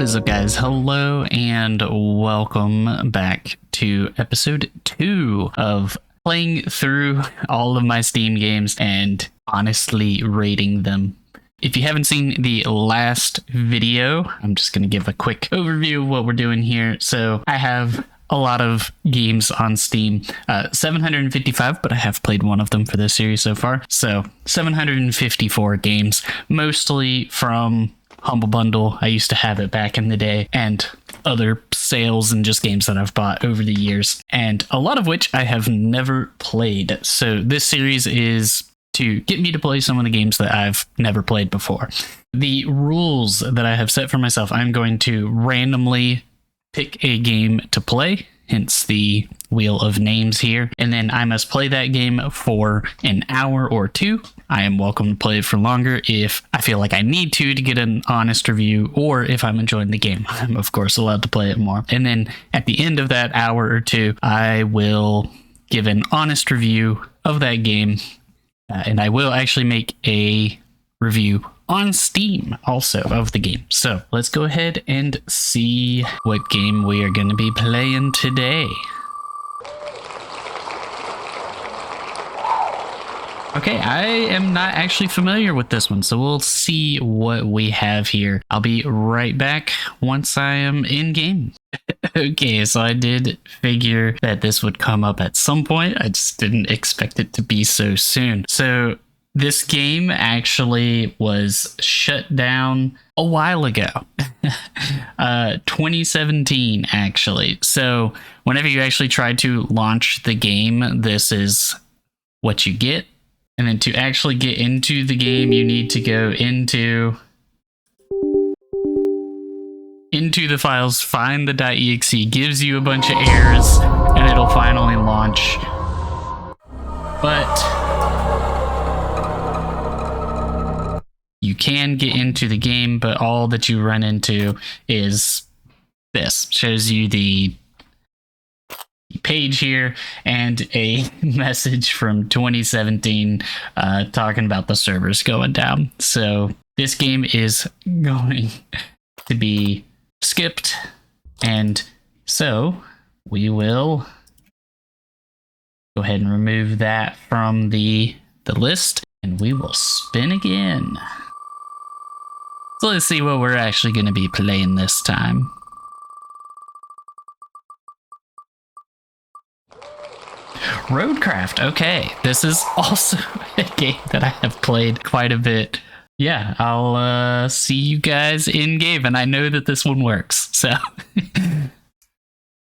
is up, guys? Hello and welcome back to episode 2 of playing through all of my Steam games and honestly rating them. If you haven't seen the last video, I'm just going to give a quick overview of what we're doing here. So I have a lot of games on Steam, 755, but I have played one of them for this series so far. So 754 games, mostly from Humble Bundle. I used to have it back in the day, and other sales and just games that I've bought over the years, and a lot of which I have never played. So this series is to get me to play some of the games that I've never played before. The rules that I have set for myself, I'm going to randomly pick a game to play, hence the wheel of names here, and then I must play that game for an hour or two. I am welcome to play it for longer if I feel like I need to get an honest review, or if I'm enjoying the game. I'm of course allowed to play it more. And then at the end of that hour or two, I will give an honest review of that game, and I will actually make a review on Steam also of the game. So let's go ahead and see what game we are going to be playing today. Okay, I am not actually familiar with this one, so we'll see what we have here. I'll be right back once I am in game. Okay, so I did figure that this would come up at some point. I just didn't expect it to be so soon. So this game actually was shut down a while ago, 2017 actually. So whenever you actually try to launch the game, this is what you get. And then to actually get into the game, you need to go into the files, find the .exe, gives you a bunch of errors, and it'll finally launch. But you can get into the game, but all that you run into is this. Shows you the page here and a message from 2017 talking about the servers going down. So this game is going to be skipped, and so we will go ahead and remove that from the list, and we will spin again. So let's see what we're actually going to be playing this time. Roadcraft. Okay, this is also a game that I have played quite a bit. Yeah, I'll see you guys in game, and I know that this one works, so.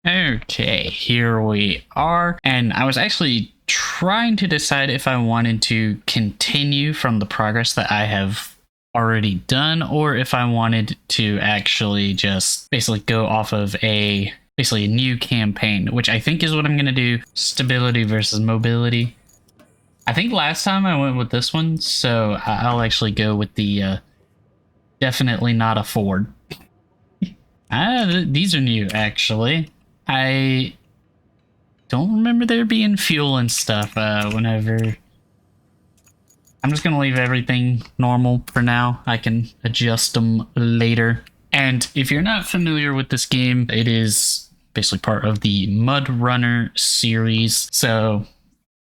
Okay, here we are, and I was actually trying to decide if I wanted to continue from the progress that I have already done, or if I wanted to actually just basically go off of a new campaign, which I think is what I'm going to do. Stability versus mobility. I think last time I went with this one, so I'll actually go with the definitely not a Ford. These are new, actually. I don't remember there being fuel and stuff whenever. I'm just going to leave everything normal for now. I can adjust them later. And if you're not familiar with this game, it is basically part of the Mud Runner series. So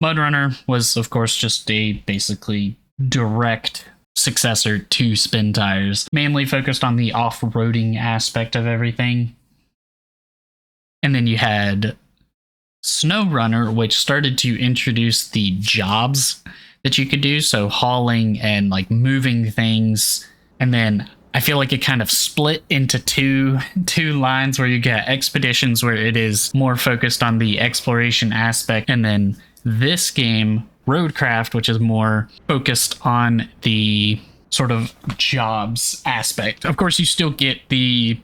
Mud Runner was, of course, just a basically direct successor to Spintires, mainly focused on the off-roading aspect of everything. And then you had SnowRunner, which started to introduce the jobs that you could do, so hauling and like moving things. And then I feel like it kind of split into two lines, where you get expeditions, where it is more focused on the exploration aspect, and then this game, Roadcraft, which is more focused on the sort of jobs aspect. Of course, you still get the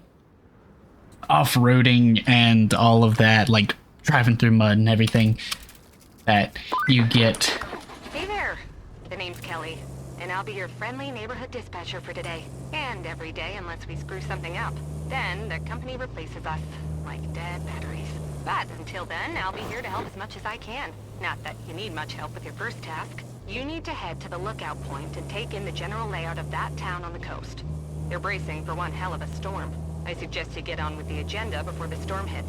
off-roading and all of that, like driving through mud and everything that you get. Hey there, the name's Kelly, and I'll be your friendly neighborhood dispatcher for today, and every day unless we screw something up. Then the company replaces us, like dead batteries. But until then, I'll be here to help as much as I can. Not that you need much help with your first task. You need to head to the lookout point and take in the general layout of that town on the coast. They're bracing for one hell of a storm. I suggest you get on with the agenda before the storm hits.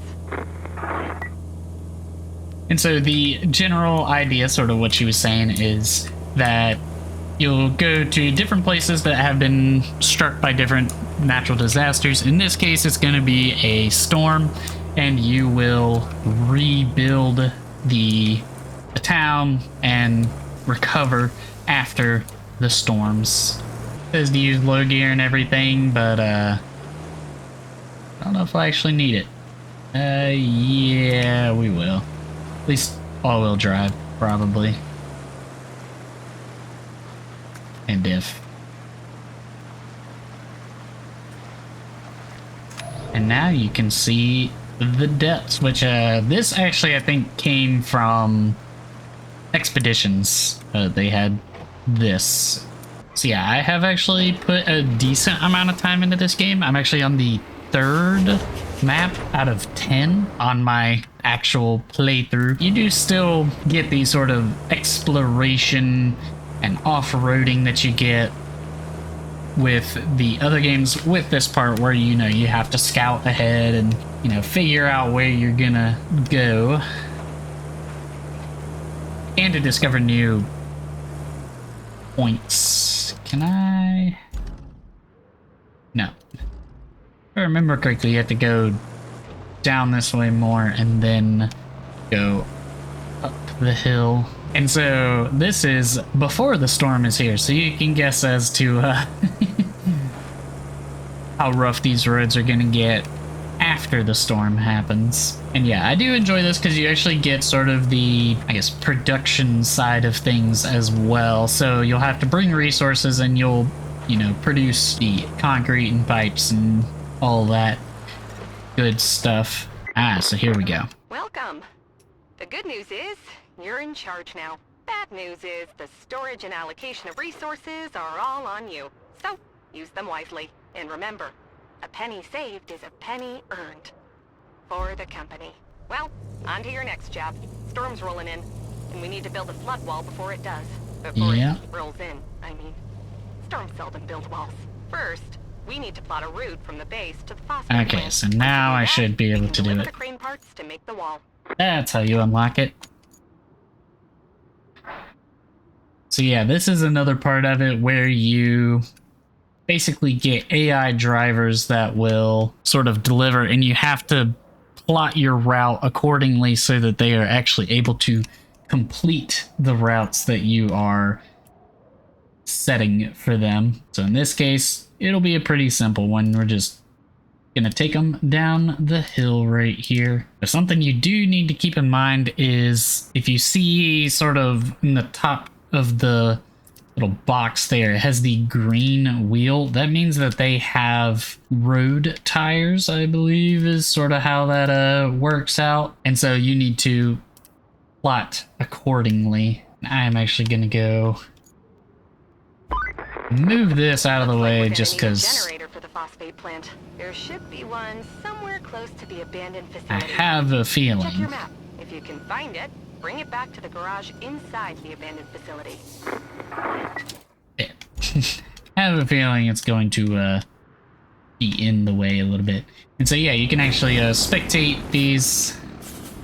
And so the general idea, sort of what she was saying, is that you'll go to different places that have been struck by different natural disasters. In this case, it's going to be a storm, and you will rebuild the town and recover after the storms. It says to use low gear and everything, but I don't know if I actually need it. Yeah, we will. At least all-wheel drive, probably. And diff. And now you can see the depths, which this actually I think came from Expeditions. They had this. So yeah, I have actually put a decent amount of time into this game. I'm actually on the 3rd map out of 10 on my actual playthrough. You do still get these sort of exploration and off-roading that you get with the other games, with this part where you have to scout ahead and figure out where you're gonna go and to discover new points. Can I? No. If I remember correctly, you have to go down this way more and then go up the hill. And so this is before the storm is here, so you can guess as to how rough these roads are gonna get after the storm happens. And yeah, I do enjoy this because you actually get sort of the, I guess, production side of things as well. So you'll have to bring resources and you'll, produce the concrete and pipes and all that good stuff. So here we go. Welcome. The good news is, you're in charge now. Bad news is, the storage and allocation of resources are all on you. So, use them wisely. And remember, a penny saved is a penny earned. For the company. Well, on to your next job. Storm's rolling in, and we need to build a flood wall before it does. Before it rolls in, I mean. Storms seldom build walls. First, we need to plot a route from the base to the phosphate Okay, plant. so now I should be able to do it. The crane parts to make the wall. That's how you unlock it. So yeah, this is another part of it where you basically get AI drivers that will sort of deliver, and you have to plot your route accordingly so that they are actually able to complete the routes that you are setting for them. So in this case, it'll be a pretty simple one. We're just gonna take them down the hill right here. But something you do need to keep in mind is if you see sort of in the top of the little box there, it has the green wheel. That means that they have road tires, I believe, is sort of how that works out. And so you need to plot accordingly. I am actually gonna go move this out of the way just because generator for the phosphate plant. There should be one somewhere close to the abandoned I facility. have a Check feeling. your map. If you can find it, bring it back to the garage inside the abandoned facility. I have a feeling it's going to be in the way a little bit. And so yeah, you can actually spectate these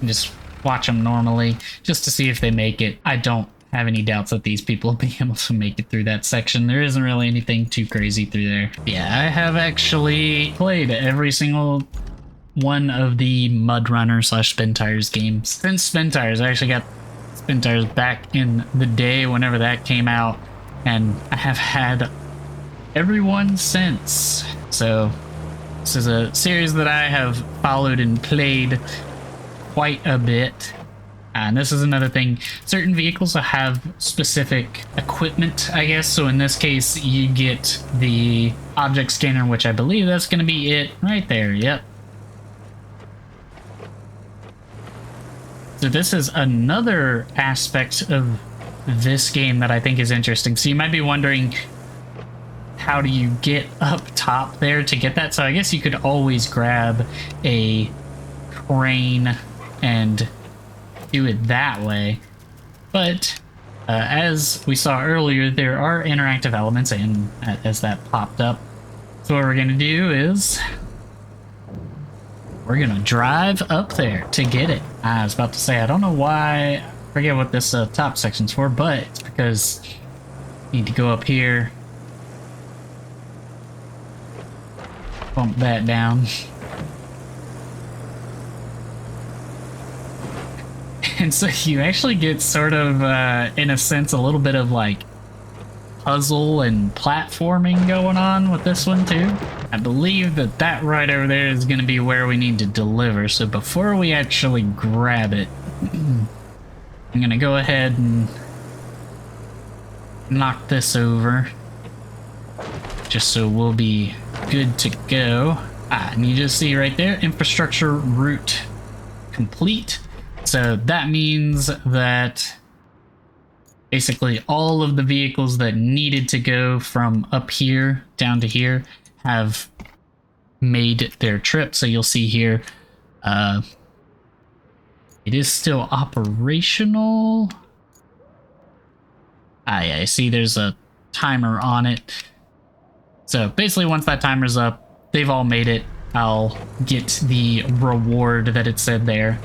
and just watch them normally just to see if they make it. I don't have any doubts that these people will be able to make it through that section. There isn't really anything too crazy through there. Yeah, I have actually played every single one of the Mud Runner / Spin Tires games. Since Spin Tires, I actually got Spin Tires back in the day whenever that came out, and I have had everyone since. So this is a series that I have followed and played quite a bit. And this is another thing. Certain vehicles have specific equipment, I guess. So in this case, you get the object scanner, which I believe that's going to be it right there. Yep. So this is another aspect of this game that I think is interesting. So you might be wondering, how do you get up top there to get that? So I guess you could always grab a crane and do it that way. But as we saw earlier, there are interactive elements, and as that popped up. So what we're going to do is we're gonna drive up there to get it. I was about to say, I don't know why, I forget what this top section's for, but it's because you need to go up here, bump that down. And so you actually get sort of, in a sense, a little bit of like puzzle and platforming going on with this one too. I believe that that right over there is going to be where we need to deliver. So before we actually grab it, I'm going to go ahead and knock this over, just so we'll be good to go. And you just see right there, infrastructure route complete. So that means that basically all of the vehicles that needed to go from up here down to here have made their trip. So you'll see here, it is still operational. Yeah, I see there's a timer on it. So basically once that timer's up, they've all made it. I'll get the reward that it said there.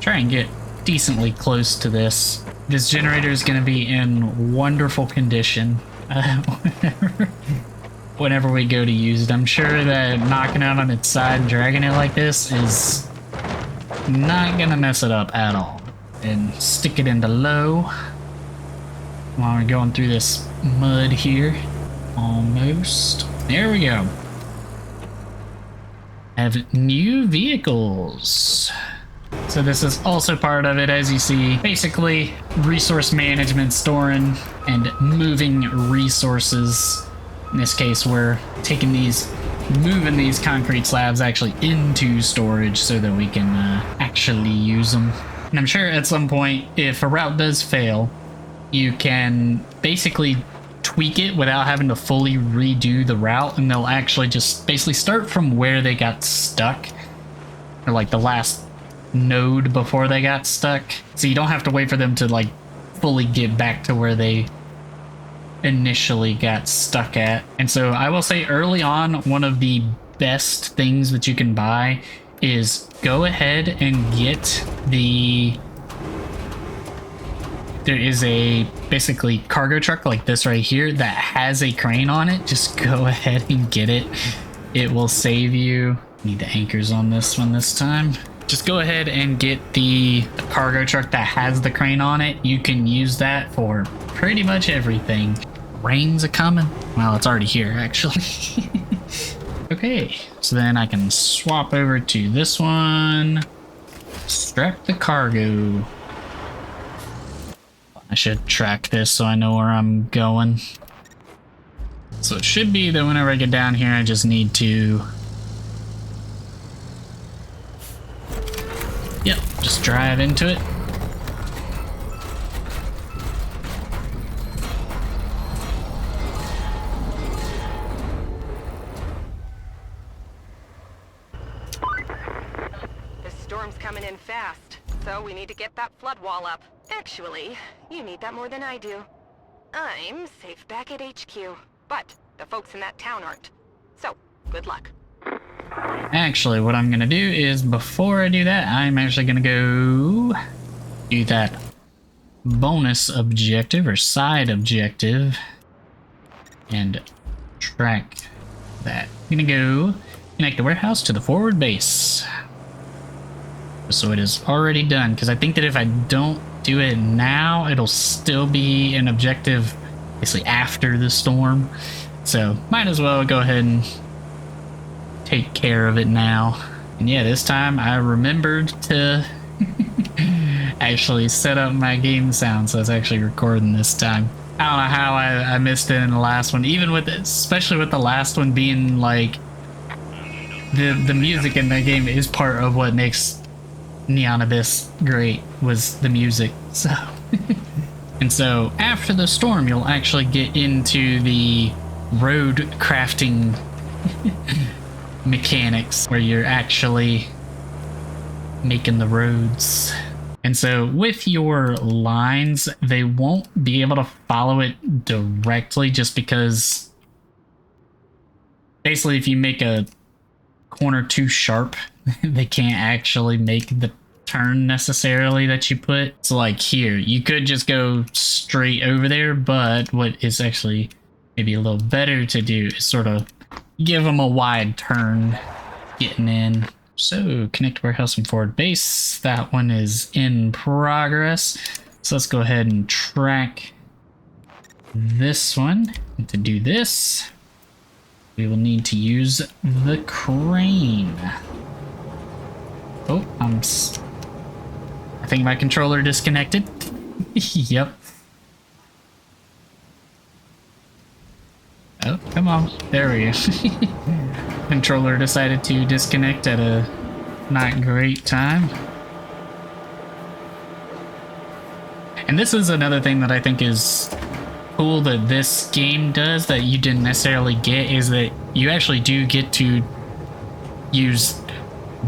Try and get decently close to this. This generator is going to be in wonderful condition whenever we go to use it. I'm sure that knocking out on its side and dragging it like this is not going to mess it up at all. And stick it into low while we're going through this mud here. Almost. There we go. Have new vehicles. So this is also part of it, as you see. Basically, resource management, storing and moving resources. In this case, we're taking these, moving these concrete slabs actually into storage so that we can actually use them. And I'm sure at some point, if a route does fail, you can basically tweak it without having to fully redo the route, and they'll actually just basically start from where they got stuck, or like the last node before they got stuck. So you don't have to wait for them to like fully get back to where they initially got stuck at. And so I will say early on, one of the best things that you can buy is go ahead and get the, there is a basically cargo truck like this right here that has a crane on it. Just go ahead and get it. It will save you. Need the anchors on this one this time. Just go ahead and get the cargo truck that has the crane on it. You can use that for pretty much everything. Rain's a-coming. Well, it's already here, actually. Okay, so then I can swap over to this one. Strap the cargo. I should track this so I know where I'm going. So it should be that whenever I get down here, I just need to... Yep, just drive into it. This storm's coming in fast, so we need to get that flood wall up. Actually, you need that more than I do. I'm safe back at HQ, but the folks in that town aren't. So, good luck. Actually, what I'm gonna do is, before I do that, I'm actually gonna go do that bonus objective or side objective and track that. I'm gonna go connect the warehouse to the forward base. So it is already done, because I think that if I don't do it now, it'll still be an objective basically after the storm. So might as well go ahead and take care of it now. And yeah, this time I remembered to actually set up my game sound, so it's actually recording this time. I don't know how I missed it in the last one, even with, especially with the last one being like, the music in that game is part of what makes Neon Abyss great, was the music. So and so after the storm, you'll actually get into the road crafting mechanics where you're actually making the roads. And so with your lines, they won't be able to follow it directly, just because basically if you make a corner too sharp, they can't actually make the turn necessarily that you put. So like here, you could just go straight over there, but what is actually maybe a little better to do is sort of give them a wide turn getting in. So connect warehouse and forward base. That one is in progress. So let's go ahead and track this one. And to do this, we will need to use the crane. Oh, I think my controller disconnected. Yep. Oh, come on. There we go. Controller decided to disconnect at a not great time. And this is another thing that I think is cool that this game does that you didn't necessarily get, is that you actually do get to use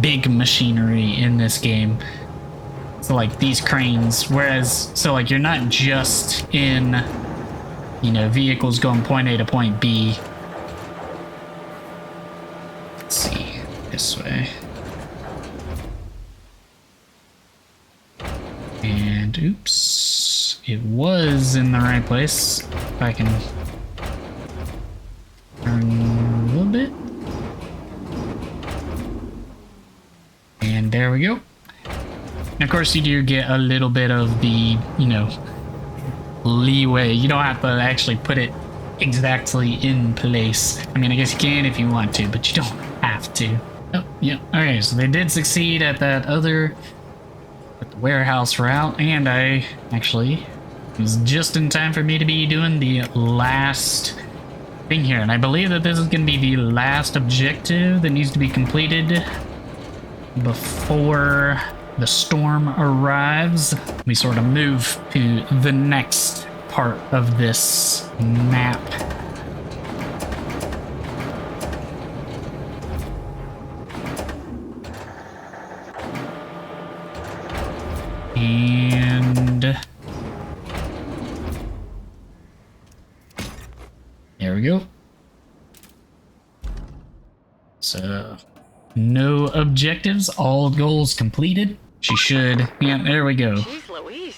big machinery in this game. So like these cranes, whereas, so like you're not just in, you know, vehicles going point A to point B. Let's see, this way. And oops, it was in the right place. If I can turn a little bit. And there we go. And of course you do get a little bit of the, you know, leeway. You don't have to actually put it exactly in place. I mean, I guess you can if you want to, but you don't have to. Oh, yeah. Okay, so they did succeed at that other, at the warehouse route, and I actually, it was just in time for me to be doing the last thing here. And I believe that this is going to be the last objective that needs to be completed before the storm arrives. We sort of move to the next part of this map. And there we go. So no objectives, all goals completed. She should, yeah, there we go. Jeez Louise,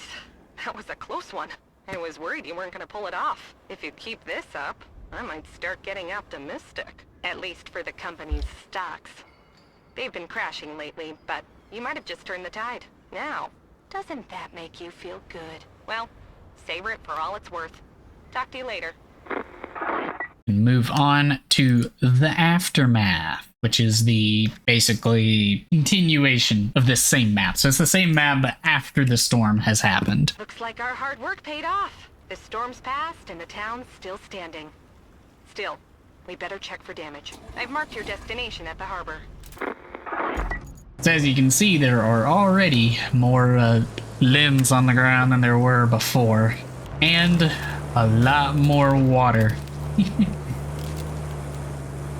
that was a close one. I was worried you weren't gonna pull it off. If you keep this up, I might start getting optimistic. At least for the company's stocks. They've been crashing lately, but you might have just turned the tide. Now, doesn't that make you feel good? Well, savor it for all it's worth. Talk to you later. Move on to the aftermath, which is the basically continuation of this same map. So it's the same map, but after the storm has happened. Looks like our hard work paid off. The storm's passed and the town's still standing. Still, we better check for damage. I've marked your destination at the harbor. So as you can see, there are already more limbs on the ground than there were before, and a lot more water.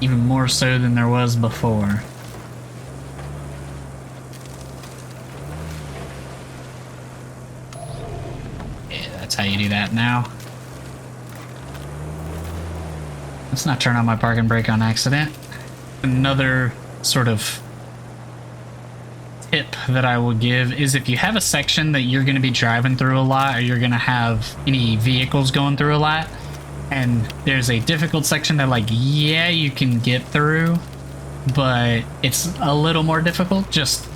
Even more so than there was before. Yeah, that's how you do that now. Let's not turn on my parking brake on accident. Another sort of tip that I will give is if you have a section that you're going to be driving through a lot, or you're going to have any vehicles going through a lot, and there's a difficult section that, like, yeah, you can get through, but it's a little more difficult, just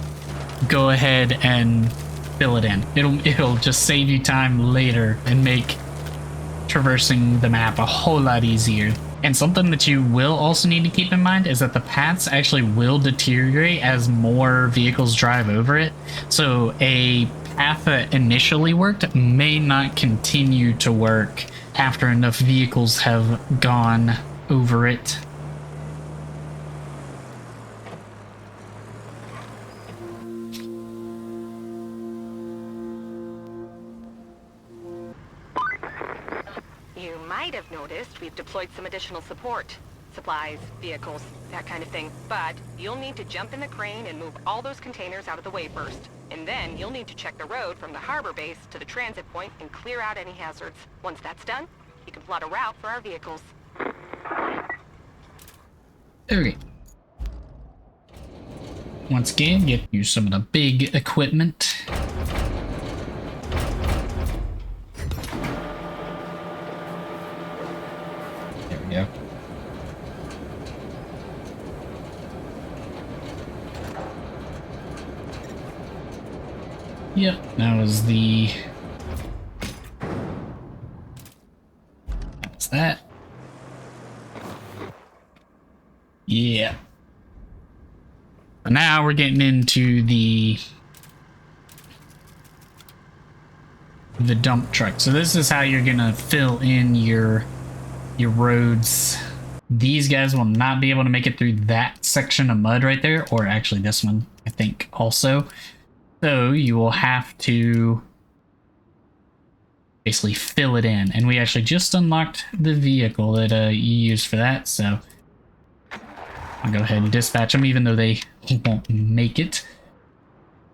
go ahead and fill it in. It'll just save you time later and make traversing the map a whole lot easier. And something that you will also need to keep in mind is that the paths actually will deteriorate as more vehicles drive over it. So a path that initially worked may not continue to work after enough vehicles have gone over it. You might have noticed we've deployed some additional support. Supplies, vehicles, that kind of thing. But you'll need to jump in the crane and move all those containers out of the way first. And then you'll need to check the road from the harbor base to the transit point and clear out any hazards. Once that's done, you can plot a route for our vehicles. Okay. once again, use some of the big equipment. There we go. Yep, that was the... That's that. Yeah. But now we're getting into the dump truck. So this is how you're gonna fill in your roads. These guys will not be able to make it through that section of mud right there, or actually this one, I think, also. So you will have to basically fill it in. And we actually just unlocked the vehicle that you use for that, so I'll go ahead and dispatch them, even though they won't make it.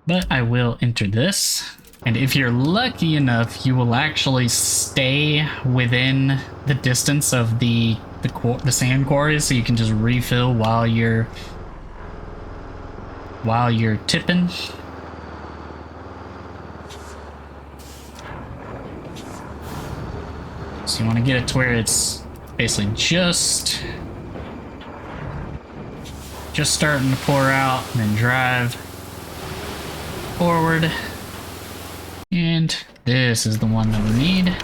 But I will enter this. And if you're lucky enough, you will actually stay within the distance of the sand quarries, so you can just refill while you're tipping. So you want to get it to where it's basically just starting to pour out, and then drive forward. And this is the one that we need.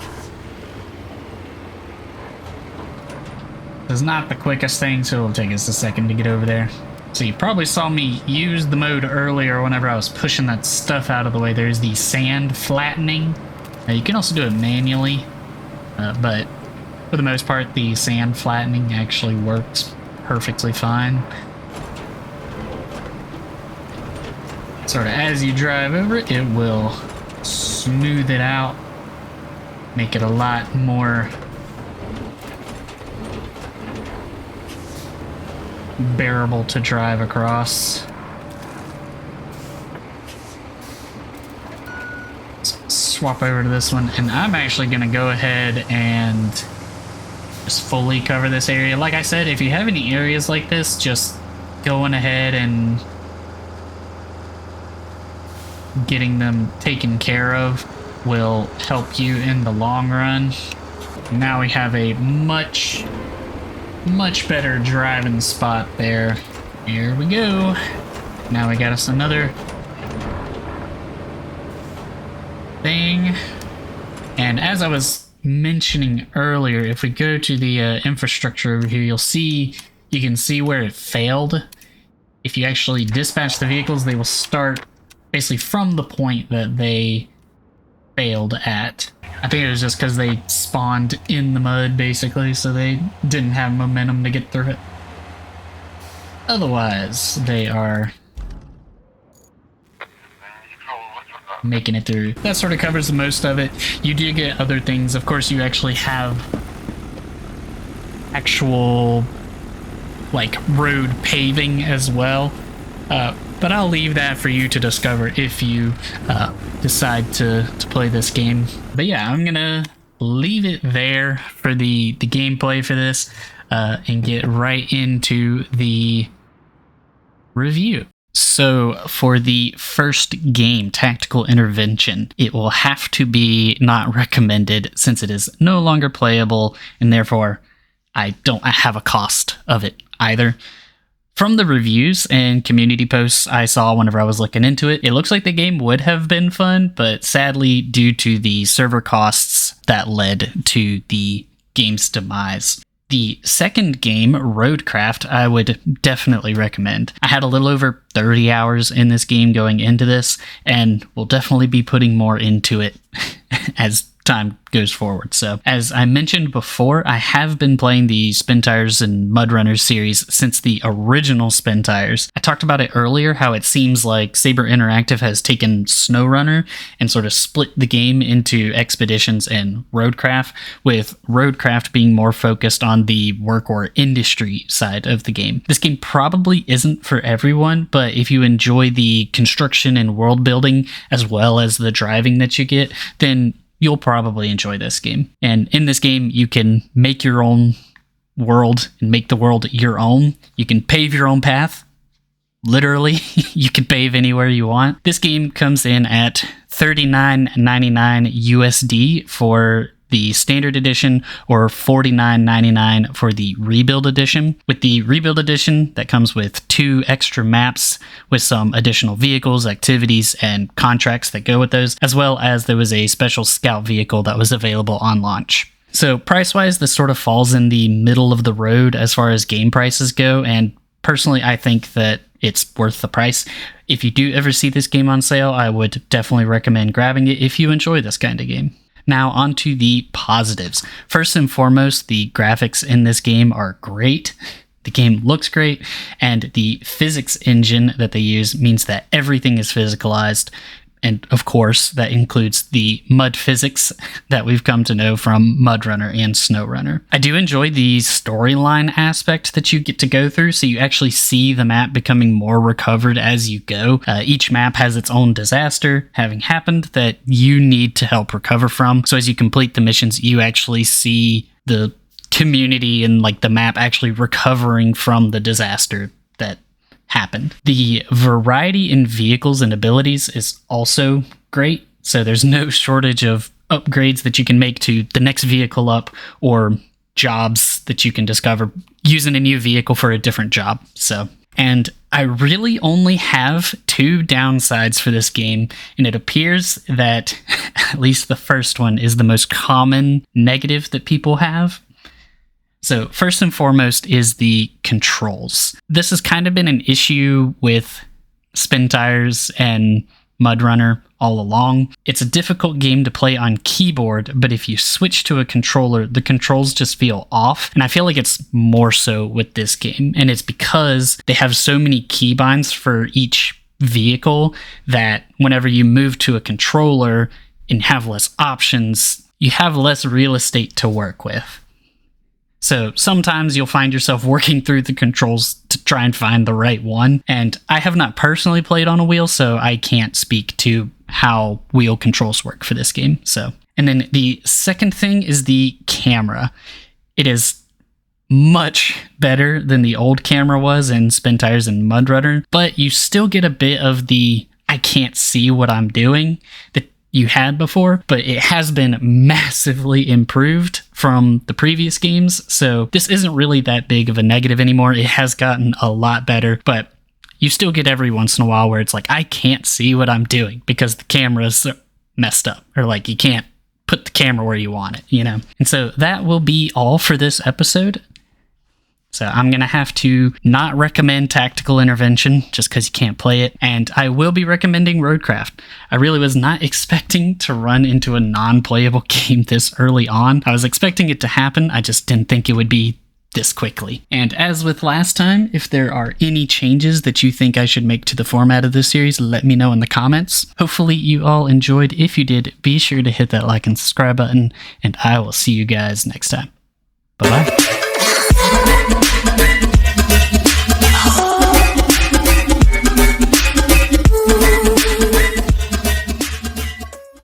It's not the quickest thing, so it'll take us a second to get over there. So you probably saw me use the mode earlier whenever I was pushing that stuff out of the way. There's the sand flattening. Now you can also do it manually, but for the most part, the sand flattening actually works perfectly fine. Sort of as you drive over it, it will smooth it out, make it a lot more bearable to drive across. Let's swap over to this one, and I'm actually going to go ahead and just fully cover this area. Like I said, if you have any areas like this, just going ahead and getting them taken care of will help you in the long run. Now we have a much better driving spot there. Here we go. Now we got us another thing. And as I was mentioning earlier, if we go to the infrastructure over here, you can see where it failed. If you actually dispatch the vehicles, they will start basically from the point that they failed at. I think it was just because they spawned in the mud, basically, so they didn't have momentum to get through it. Otherwise, they are making it through. That sort of covers the most of it. You do get other things. Of course, you actually have actual, like, road paving as well. But I'll leave that for you to discover if you decide to play this game. But yeah, I'm gonna leave it there for the gameplay for this and get right into the review. So for the first game, Tactical Intervention, it will have to be not recommended since it is no longer playable, and therefore I don't have a cost of it either. From the reviews and community posts I saw whenever I was looking into it, it looks like the game would have been fun, but sadly, due to the server costs, that led to the game's demise. The second game, Roadcraft, I would definitely recommend. I had a little over 30 hours in this game going into this, and will definitely be putting more into it as time goes forward. So, as I mentioned before, I have been playing the Spin Tires and Mud Runners series since the original Spin Tires. I talked about it earlier, how it seems like Saber Interactive has taken SnowRunner and sort of split the game into Expeditions and Roadcraft, with Roadcraft being more focused on the work or industry side of the game. This game probably isn't for everyone, but if you enjoy the construction and world building as well as the driving that you get, then you'll probably enjoy this game. And in this game, you can make your own world and make the world your own. You can pave your own path, literally, you can pave anywhere you want. This game comes in at $39.99 USD for the standard edition, or $49.99 for the rebuild edition. With the rebuild edition, that comes with 2 extra maps with some additional vehicles, activities, and contracts that go with those, as well as there was a special scout vehicle that was available on launch. So price-wise, this sort of falls in the middle of the road as far as game prices go, and personally, I think that it's worth the price. If you do ever see this game on sale, I would definitely recommend grabbing it if you enjoy this kind of game. Now, on to the positives. First and foremost, the graphics in this game are great. The game looks great, and the physics engine that they use means that everything is physicalized. And of course, that includes the mud physics that we've come to know from MudRunner and SnowRunner. I do enjoy the storyline aspect that you get to go through, so you actually see the map becoming more recovered as you go. Each map has its own disaster having happened that you need to help recover from. So as you complete the missions, you actually see the community and like the map actually recovering from the disaster that happened. The variety in vehicles and abilities is also great. So there's no shortage of upgrades that you can make to the next vehicle up, or jobs that you can discover using a new vehicle for a different job. And I really only have 2 downsides for this game, and it appears that at least the first one is the most common negative that people have. So first and foremost is the controls. This has kind of been an issue with Spintires and MudRunner all along. It's a difficult game to play on keyboard, but if you switch to a controller, the controls just feel off. And I feel like it's more so with this game. And it's because they have so many keybinds for each vehicle that whenever you move to a controller and have less options, you have less real estate to work with. So sometimes you'll find yourself working through the controls to try and find the right one. And I have not personally played on a wheel, so I can't speak to how wheel controls work for this game. And then the second thing is the camera. It is much better than the old camera was in Spintires and MudRunner, but you still get a bit of the I can't see what I'm doing that you had before, but it has been massively improved from the previous games. So this isn't really that big of a negative anymore. It has gotten a lot better, but you still get every once in a while where it's like, I can't see what I'm doing because the camera's messed up, or like you can't put the camera where you want it, you know? And so that will be all for this episode. So I'm going to have to not recommend Tactical Intervention just because you can't play it. And I will be recommending Roadcraft. I really was not expecting to run into a non-playable game this early on. I was expecting it to happen. I just didn't think it would be this quickly. And as with last time, if there are any changes that you think I should make to the format of this series, let me know in the comments. Hopefully you all enjoyed. If you did, be sure to hit that like and subscribe button, and I will see you guys next time. Bye-bye.